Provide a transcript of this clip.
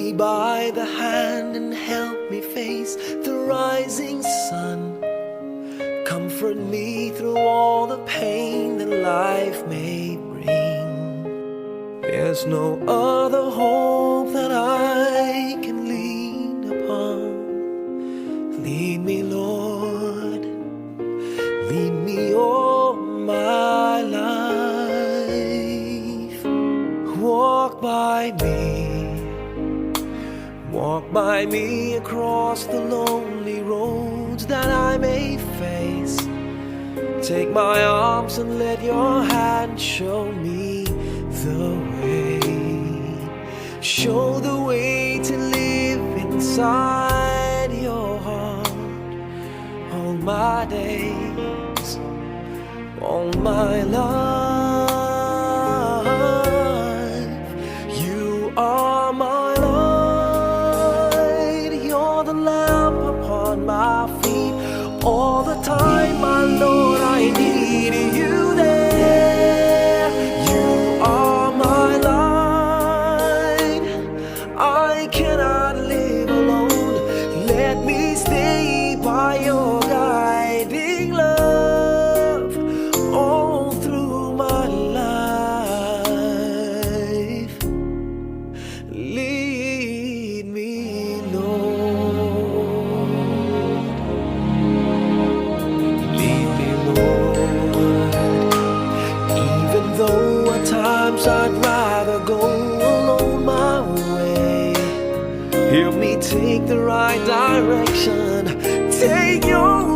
me by the hand and help me face the rising sun. Comfort me through all the pain that life may bring. There's no other hope that I can lean upon. Lead me, Lord, lead me all my life. Walk by me across the lonely roads that I may face. Take my arms and let your hand show me the way. Show the way to live inside your heart all my days, all my life. You are my light, you're the lamp upon my feet. All the time, my Lord, I need you there. You are my light, I cannot live alone. Let me stay by your guiding love all through my life. Lead me, Lord. Lead me, Lord. Even though at times I'd rather go alone my way, help me take the right direction. Take your